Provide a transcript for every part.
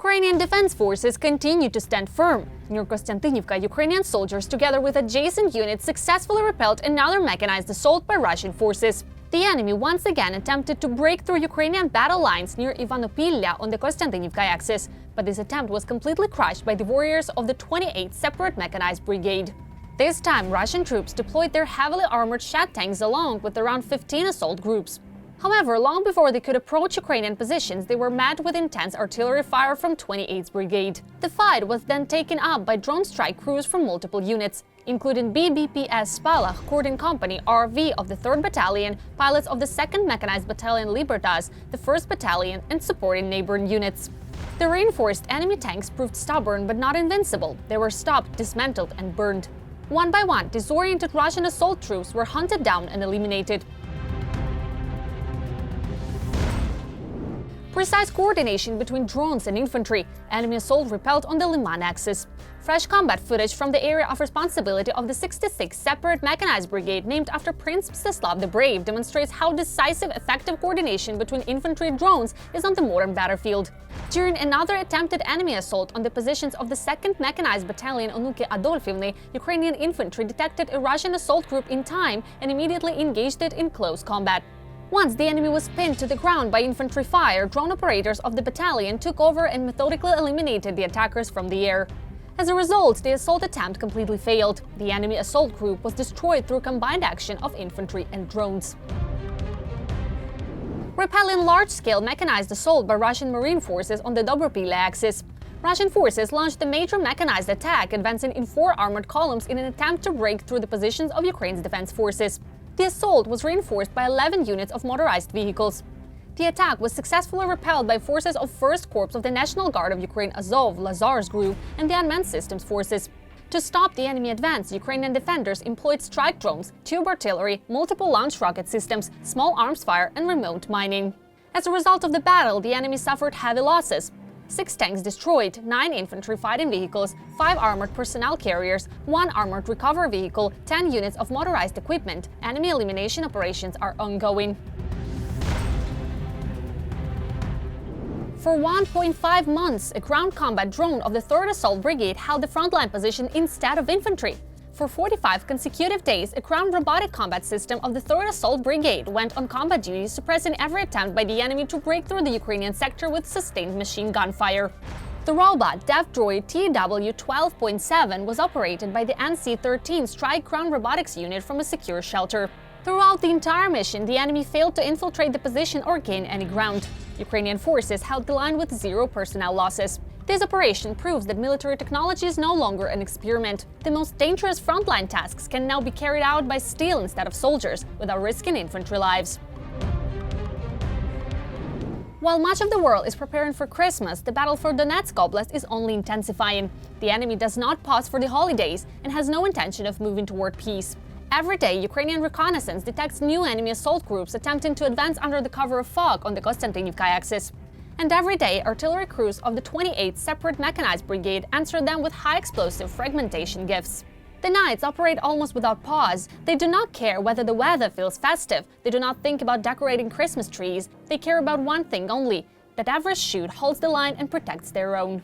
Ukrainian Defense Forces continue to stand firm. Near Kostiantynivka, Ukrainian soldiers, together with adjacent units, successfully repelled another mechanized assault by Russian forces. The enemy once again attempted to break through Ukrainian battle lines near Ivanopillia on the Kostiantynivka axis, but this attempt was completely crushed by the warriors of the 28th Separate Mechanized Brigade. This time, Russian troops deployed their heavily armored Shed tanks along with around 15 assault groups. However, long before they could approach Ukrainian positions, they were met with intense artillery fire from 28th Brigade. The fight was then taken up by drone strike crews from multiple units, including BBPS Spalakh, Coordinating Company RV of the 3rd Battalion, pilots of the 2nd Mechanized Battalion Libertas, the 1st Battalion, and supporting neighboring units. The reinforced enemy tanks proved stubborn but not invincible. They were stopped, dismantled, and burned. One by one, disoriented Russian assault troops were hunted down and eliminated. Precise coordination between drones and infantry, enemy assault repelled on the Liman axis. Fresh combat footage from the area of responsibility of the 66th Separate Mechanized Brigade, named after Prince Mstislav the Brave, demonstrates how decisive, effective coordination between infantry and drones is on the modern battlefield. During another attempted enemy assault on the positions of the 2nd Mechanized Battalion Onuki Adolfivny, Ukrainian infantry detected a Russian assault group in time and immediately engaged it in close combat. Once the enemy was pinned to the ground by infantry fire, drone operators of the battalion took over and methodically eliminated the attackers from the air. As a result, the assault attempt completely failed. The enemy assault group was destroyed through combined action of infantry and drones. Repelling large-scale mechanized assault by Russian Marine forces on the Dobropilya axis. Russian forces launched a major mechanized attack, advancing in 4 armored columns in an attempt to break through the positions of Ukraine's defense forces. The assault was reinforced by 11 units of motorized vehicles. The attack was successfully repelled by forces of 1st Corps of the National Guard of Ukraine Azov, Lazar's group, and the Unmanned Systems Forces. To stop the enemy advance, Ukrainian defenders employed strike drones, tube artillery, multiple launch rocket systems, small arms fire, and remote mining. As a result of the battle, the enemy suffered heavy losses. 6 tanks destroyed, 9 infantry fighting vehicles, 5 armored personnel carriers, 1 armored recovery vehicle, 10 units of motorized equipment. Enemy elimination operations are ongoing. For 1.5 months, a ground combat drone of the 3rd Assault Brigade held the frontline position instead of infantry. For 45 consecutive days, a ground robotic combat system of the 3rd Assault Brigade went on combat duty, suppressing every attempt by the enemy to break through the Ukrainian sector with sustained machine gun fire. The robot, Dev Droid TW-12.7, was operated by the NC-13 Strike Ground Robotics unit from a secure shelter. Throughout the entire mission, the enemy failed to infiltrate the position or gain any ground. Ukrainian forces held the line with 0 personnel losses. This operation proves that military technology is no longer an experiment. The most dangerous frontline tasks can now be carried out by steel instead of soldiers, without risking infantry lives. While much of the world is preparing for Christmas, the battle for Donetsk Oblast is only intensifying. The enemy does not pause for the holidays and has no intention of moving toward peace. Every day, Ukrainian reconnaissance detects new enemy assault groups attempting to advance under the cover of fog on the Kostiantynivka axis. And every day, artillery crews of the 28th Separate Mechanized Brigade answer them with high-explosive fragmentation gifts. The Knights operate almost without pause. They do not care whether the weather feels festive. They do not think about decorating Christmas trees. They care about one thing only: that every shoot holds the line and protects their own.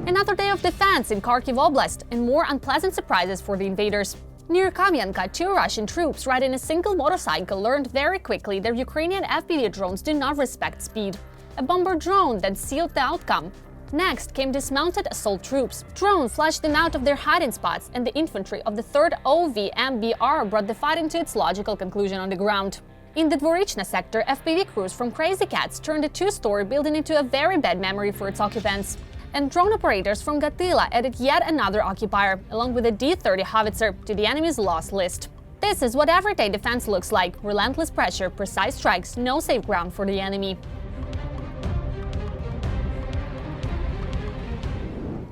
Another day of defense in Kharkiv Oblast, and more unpleasant surprises for the invaders. Near Kamyanka, 2 Russian troops riding a single motorcycle learned very quickly that Ukrainian FPV drones do not respect speed. A bomber drone then sealed the outcome. Next came dismounted assault troops. Drones flashed them out of their hiding spots, and the infantry of the 3rd OVMBR brought the fight into its logical conclusion on the ground. In the Dvorichna sector, FPV crews from Crazy Cats turned a 2-story building into a very bad memory for its occupants. And drone operators from Gatila added yet another occupier, along with a D-30 howitzer, to the enemy's loss list. This is what everyday defense looks like: relentless pressure, precise strikes, no safe ground for the enemy.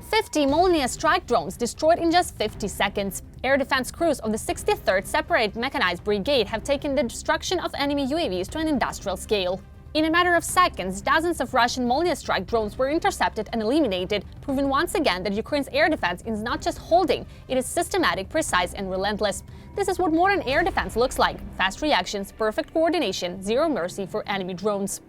50 Molniya strike drones destroyed in just 50 seconds. Air defense crews of the 63rd Separate Mechanized Brigade have taken the destruction of enemy UAVs to an industrial scale. In a matter of seconds, dozens of Russian Molniya strike drones were intercepted and eliminated, proving once again that Ukraine's air defense is not just holding, it is systematic, precise, and relentless. This is what modern air defense looks like: fast reactions, perfect coordination, zero mercy for enemy drones.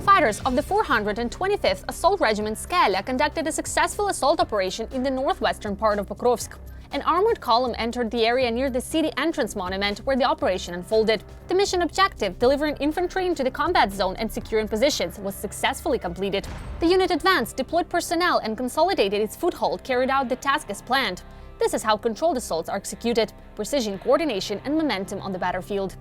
Fighters of the 425th Assault Regiment Spalakh conducted a successful assault operation in the northwestern part of Pokrovsk. An armored column entered the area near the city entrance monument where the operation unfolded. The mission objective, delivering infantry into the combat zone and securing positions, was successfully completed. The unit advanced, deployed personnel, and consolidated its foothold, carried out the task as planned. This is how controlled assaults are executed: precision, coordination, and momentum on the battlefield.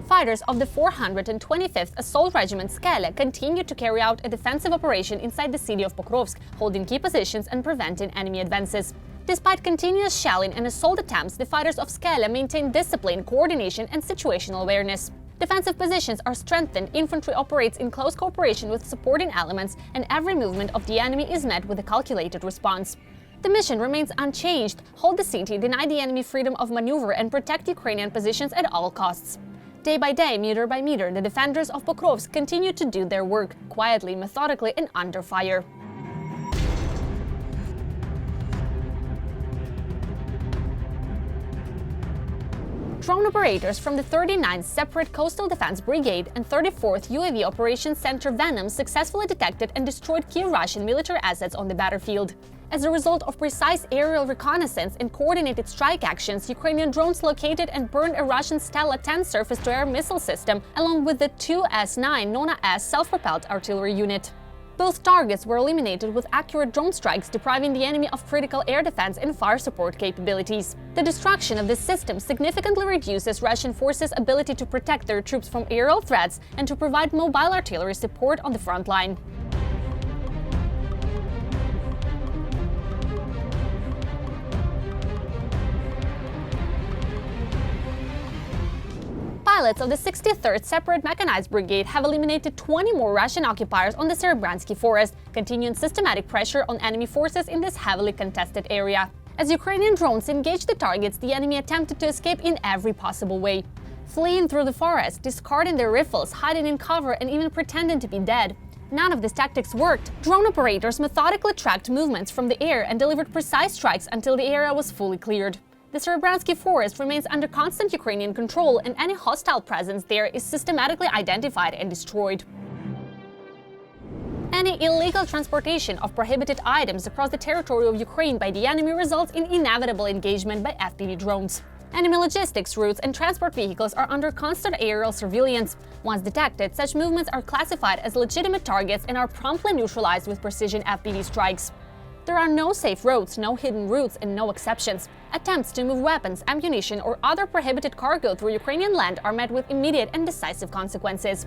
Fighters of the 425th Assault Regiment Spalakh continued to carry out a defensive operation inside the city of Pokrovsk, holding key positions and preventing enemy advances. Despite continuous shelling and assault attempts, the fighters of Spalakh maintained discipline, coordination, and situational awareness. Defensive positions are strengthened, infantry operates in close cooperation with supporting elements, and every movement of the enemy is met with a calculated response. The mission remains unchanged: hold the city, deny the enemy freedom of maneuver, and protect Ukrainian positions at all costs. Day by day, meter by meter, the defenders of Pokrovsk continue to do their work, quietly, methodically, and under fire. Drone operators from the 39th Separate Coastal Defense Brigade and 34th UAV Operations Center Venom successfully detected and destroyed key Russian military assets on the battlefield. As a result of precise aerial reconnaissance and coordinated strike actions, Ukrainian drones located and burned a Russian Stella 10 surface-to-air missile system, along with the two S-9 Nona-S self-propelled artillery unit. Both targets were eliminated with accurate drone strikes, depriving the enemy of critical air defense and fire support capabilities. The destruction of this system significantly reduces Russian forces' ability to protect their troops from aerial threats and to provide mobile artillery support on the front line. Pilots of the 63rd Separate Mechanized Brigade have eliminated 20 more Russian occupiers on the Serebranski Forest, continuing systematic pressure on enemy forces in this heavily contested area. As Ukrainian drones engaged the targets, the enemy attempted to escape in every possible way, fleeing through the forest, discarding their rifles, hiding in cover, and even pretending to be dead. None of these tactics worked. Drone operators methodically tracked movements from the air and delivered precise strikes until the area was fully cleared. The Serebranski Forest remains under constant Ukrainian control, and any hostile presence there is systematically identified and destroyed. Any illegal transportation of prohibited items across the territory of Ukraine by the enemy results in inevitable engagement by FPV drones. Enemy logistics routes and transport vehicles are under constant aerial surveillance. Once detected, such movements are classified as legitimate targets and are promptly neutralized with precision FPV strikes. There are no safe roads, no hidden routes, and no exceptions. Attempts to move weapons, ammunition, or other prohibited cargo through Ukrainian land are met with immediate and decisive consequences.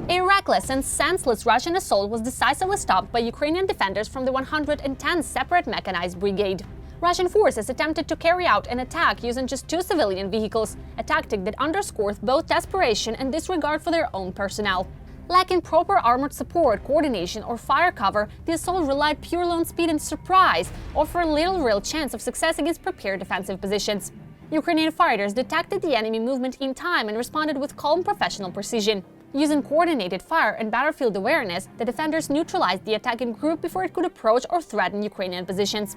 A reckless and senseless Russian assault was decisively stopped by Ukrainian defenders from the 110th Separate Mechanized Brigade. Russian forces attempted to carry out an attack using just 2 civilian vehicles, a tactic that underscores both desperation and disregard for their own personnel. Lacking proper armored support, coordination, or fire cover, the assault relied purely on speed and surprise, offering little real chance of success against prepared defensive positions. Ukrainian fighters detected the enemy movement in time and responded with calm professional precision. Using coordinated fire and battlefield awareness, the defenders neutralized the attacking group before it could approach or threaten Ukrainian positions.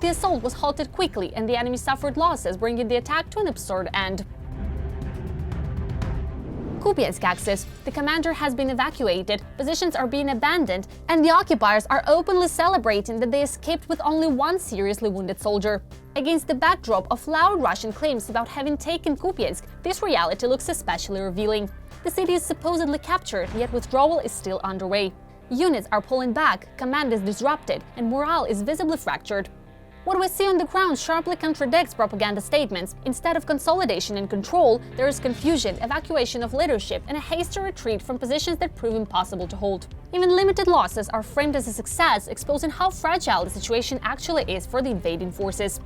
The assault was halted quickly, and the enemy suffered losses, bringing the attack to an absurd end. Kupiansk axis. The commander has been evacuated, positions are being abandoned, and the occupiers are openly celebrating that they escaped with only 1 seriously wounded soldier. Against the backdrop of loud Russian claims about having taken Kupiansk, this reality looks especially revealing. The city is supposedly captured, yet withdrawal is still underway. Units are pulling back, command is disrupted, and morale is visibly fractured. What we see on the ground sharply contradicts propaganda statements. Instead of consolidation and control, there is confusion, evacuation of leadership, and a hasty retreat from positions that prove impossible to hold. Even limited losses are framed as a success, exposing how fragile the situation actually is for the invading forces.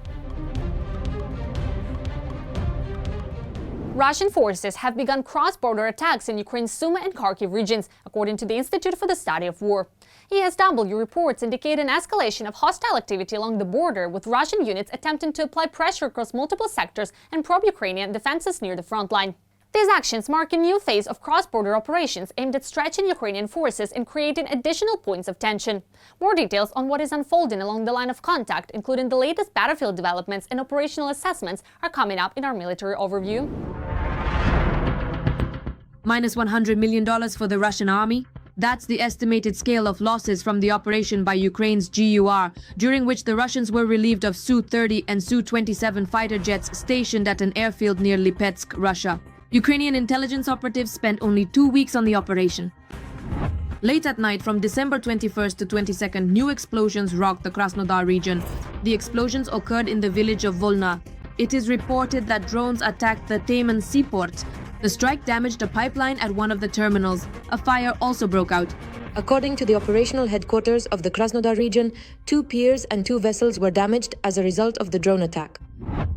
Russian forces have begun cross-border attacks in Ukraine's Sumy and Kharkiv regions, according to the Institute for the Study of War. ESW reports indicate an escalation of hostile activity along the border, with Russian units attempting to apply pressure across multiple sectors and probe Ukrainian defenses near the front line. These actions mark a new phase of cross-border operations aimed at stretching Ukrainian forces and creating additional points of tension. More details on what is unfolding along the line of contact, including the latest battlefield developments and operational assessments, are coming up in our military overview. Minus $100 million for the Russian army. That's the estimated scale of losses from the operation by Ukraine's GUR, during which the Russians were relieved of Su-30 and Su-27 fighter jets stationed at an airfield near Lipetsk, Russia. Ukrainian intelligence operatives spent only 2 weeks on the operation. Late at night, from December 21st to 22nd, new explosions rocked the Krasnodar region. The explosions occurred in the village of Volna. It is reported that drones attacked the Taman seaport. The strike damaged a pipeline at one of the terminals. A fire also broke out. According to the operational headquarters of the Krasnodar region, 2 piers and 2 vessels were damaged as a result of the drone attack.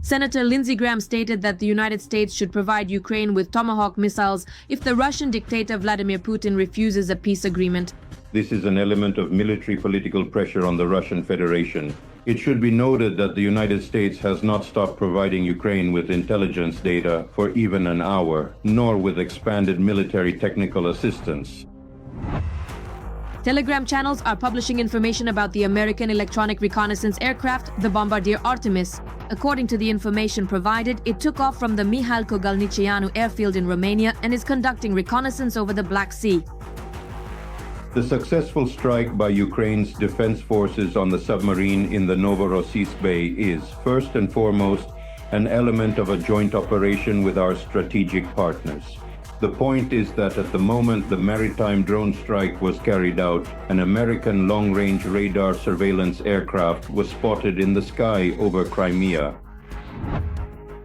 Senator Lindsey Graham stated that the United States should provide Ukraine with Tomahawk missiles if the Russian dictator Vladimir Putin refuses a peace agreement. This is an element of military political pressure on the Russian Federation. It should be noted that the United States has not stopped providing Ukraine with intelligence data for even an hour, nor with expanded military technical assistance. Telegram channels are publishing information about the American electronic reconnaissance aircraft, the Bombardier Artemis. According to the information provided, it took off from the Mihail Kogalnicianu airfield in Romania and is conducting reconnaissance over the Black Sea. The successful strike by Ukraine's defense forces on the submarine in the Novorossiysk Bay is, first and foremost, an element of a joint operation with our strategic partners. The point is that at the moment the maritime drone strike was carried out, an American long-range radar surveillance aircraft was spotted in the sky over Crimea.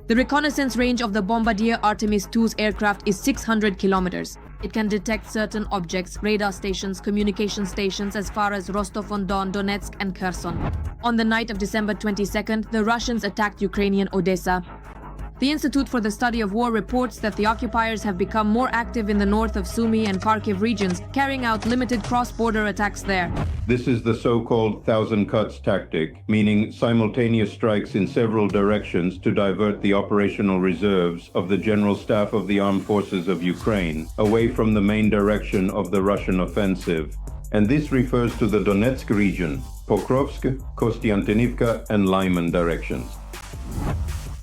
The reconnaissance range of the Bombardier Artemis II's aircraft is 600 kilometers. It can detect certain objects, radar stations, communication stations as far as Rostov-on-Don, Donetsk and Kherson. On the night of December 22nd, the Russians attacked Ukrainian Odessa. The Institute for the Study of War reports that the occupiers have become more active in the north of Sumy and Kharkiv regions, carrying out limited cross-border attacks there. This is the so-called thousand cuts tactic, meaning simultaneous strikes in several directions to divert the operational reserves of the General Staff of the Armed Forces of Ukraine away from the main direction of the Russian offensive. And this refers to the Donetsk region, Pokrovsk, Kostiantynivka and Lyman directions.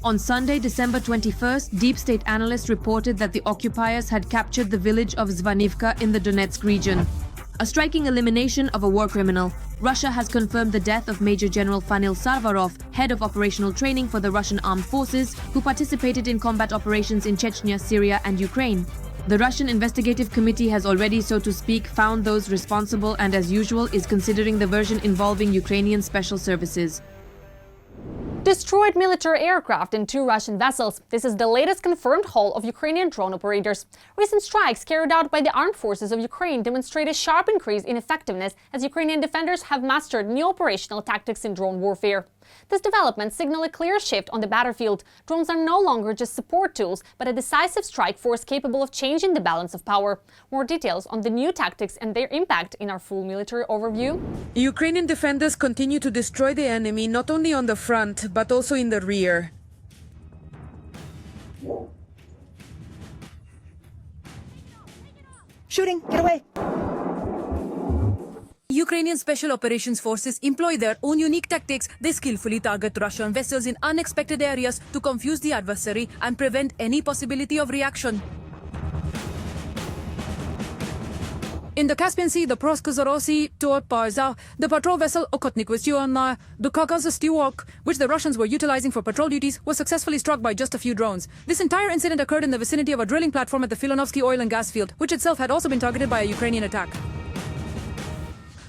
On Sunday, December 21st, Deep State analysts reported that the occupiers had captured the village of Zvanivka in the Donetsk region. A striking elimination of a war criminal. Russia has confirmed the death of Major General Fanil Sarvarov, head of operational training for the Russian armed forces, who participated in combat operations in Chechnya, Syria and Ukraine. The Russian investigative committee has already, so to speak, found those responsible and, as usual, is considering the version involving Ukrainian special services. Destroyed military aircraft and 2 Russian vessels. This is the latest confirmed haul of Ukrainian drone operators. Recent strikes carried out by the armed forces of Ukraine demonstrate a sharp increase in effectiveness as Ukrainian defenders have mastered new operational tactics in drone warfare. This development signals a clear shift on the battlefield. Drones are no longer just support tools, but a decisive strike force capable of changing the balance of power. More details on the new tactics and their impact in our full military overview. Ukrainian defenders continue to destroy the enemy not only on the front, but also in the rear. Shooting! Get away! Ukrainian Special Operations Forces employ their own unique tactics. They skillfully target Russian vessels in unexpected areas to confuse the adversary and prevent any possibility of reaction. In the Caspian Sea, the Proskazorosi Torparza, the patrol vessel Okotnik was due on the Kagazastiwok, which the Russians were utilizing for patrol duties, was successfully struck by just a few drones. This entire incident occurred in the vicinity of a drilling platform at the Filonovsky oil and gas field, which itself had also been targeted by a Ukrainian attack.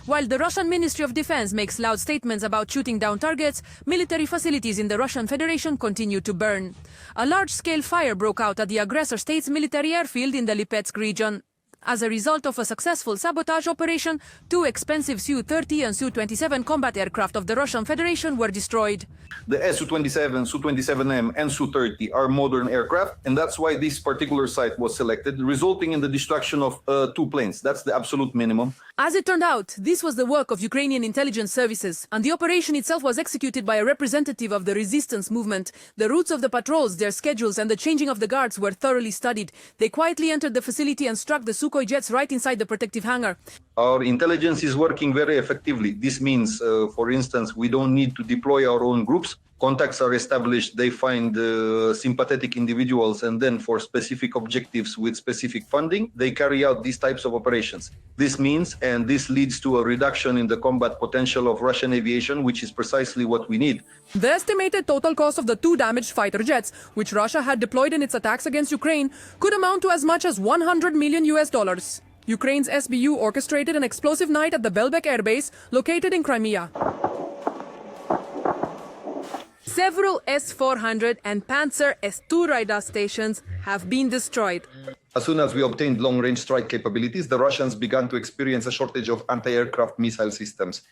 While the Russian Ministry of Defense makes loud statements about shooting down targets, military facilities in the Russian Federation continue to burn. A large-scale fire broke out at the aggressor state's military airfield in the Lipetsk region. As a result of a successful sabotage operation, 2 expensive Su-30 and Su-27 combat aircraft of the Russian Federation were destroyed. The Su-27, Su-27M, and Su-30 are modern aircraft, and that's why this particular site was selected, resulting in the destruction of 2 planes. That's the absolute minimum. As it turned out, this was the work of Ukrainian intelligence services, and the operation itself was executed by a representative of the resistance movement. The routes of the patrols, their schedules, and the changing of the guards were thoroughly studied. They quietly entered the facility and struck the Sukhoi jets right inside the protective hangar. Our intelligence is working very effectively. This means, for instance, we don't need to deploy our own groups. Contacts are established, they find sympathetic individuals, and then for specific objectives with specific funding, they carry out these types of operations. This means, and this leads to a reduction in the combat potential of Russian aviation, which is precisely what we need. The estimated total cost of the 2 damaged fighter jets, which Russia had deployed in its attacks against Ukraine, could amount to as much as $100 million. Ukraine's SBU orchestrated an explosive night at the Belbek Air Base, located in Crimea. Several S-400 and Panzer S-2 radar stations have been destroyed. As soon as we obtained long-range strike capabilities, the Russians began to experience a shortage of anti-aircraft missile systems.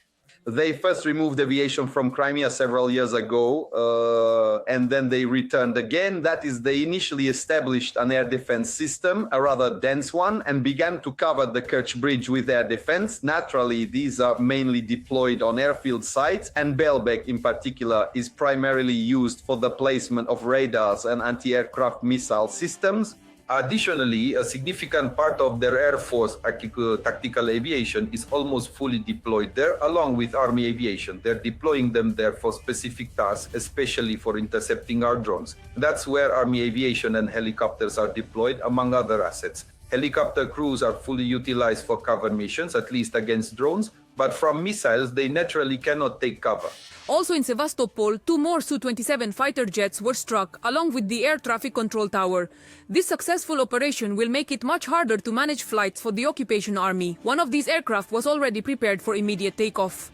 They first removed aviation from Crimea several years ago, and then they returned again. That is, they initially established an air defense system, a rather dense one, and began to cover the Kerch Bridge with air defense. Naturally, these are mainly deployed on airfield sites, and Belbek in particular is primarily used for the placement of radars and anti-aircraft missile systems. Additionally, a significant part of their Air Force tactical aviation is almost fully deployed there, along with Army aviation. They're deploying them there for specific tasks, especially for intercepting our drones. That's where Army aviation and helicopters are deployed, among other assets. Helicopter crews are fully utilized for cover missions, at least against drones, but from missiles, they naturally cannot take cover. Also in Sevastopol, 2 more Su-27 fighter jets were struck, along with the air traffic control tower. This successful operation will make it much harder to manage flights for the occupation army. One of these aircraft was already prepared for immediate takeoff.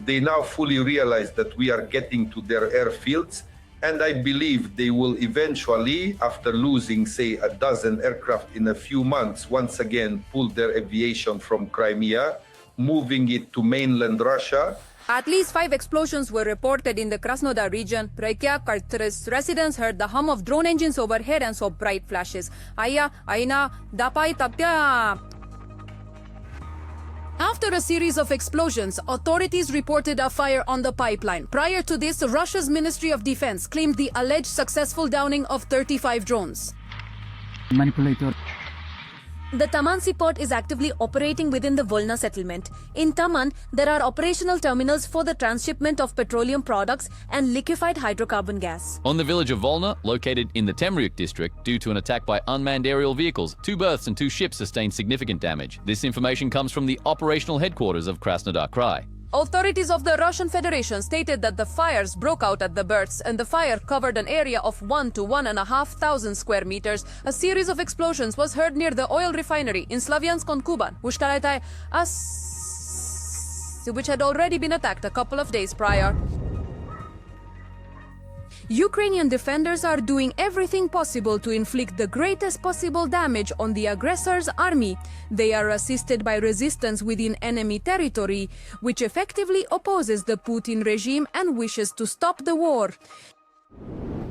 They now fully realize that we are getting to their airfields, and I believe they will eventually, after losing, say, a dozen aircraft in a few months, once again pull their aviation from Crimea, moving it to mainland Russia. At least 5 explosions were reported in the Krasnodar region. Residents heard the hum of drone engines overhead and saw bright flashes. After a series of explosions, authorities reported a fire on the pipeline. Prior to this, Russia's Ministry of Defense claimed the alleged successful downing of 35 drones. Manipulator. The Taman seaport is actively operating within the Volna settlement. In Taman, there are operational terminals for the transshipment of petroleum products and liquefied hydrocarbon gas. On the village of Volna, located in the Temryuk district, due to an attack by unmanned aerial vehicles, 2 berths and 2 ships sustained significant damage. This information comes from the operational headquarters of Krasnodar Krai. Authorities of the Russian Federation stated that the fires broke out at the berths, and the fire covered an area of 1 to 1,500 square meters. A series of explosions was heard near the oil refinery in Slavyansk on Kuban, which had already been attacked a couple of days prior. Ukrainian defenders are doing everything possible to inflict the greatest possible damage on the aggressor's army. They are assisted by resistance within enemy territory, which effectively opposes the Putin regime and wishes to stop the war.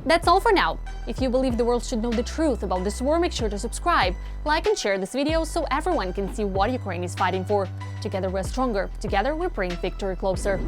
That's all for now. If you believe the world should know the truth about this war, make sure to subscribe, like and share this video so everyone can see what Ukraine is fighting for. Together we're stronger. Together we bring victory closer.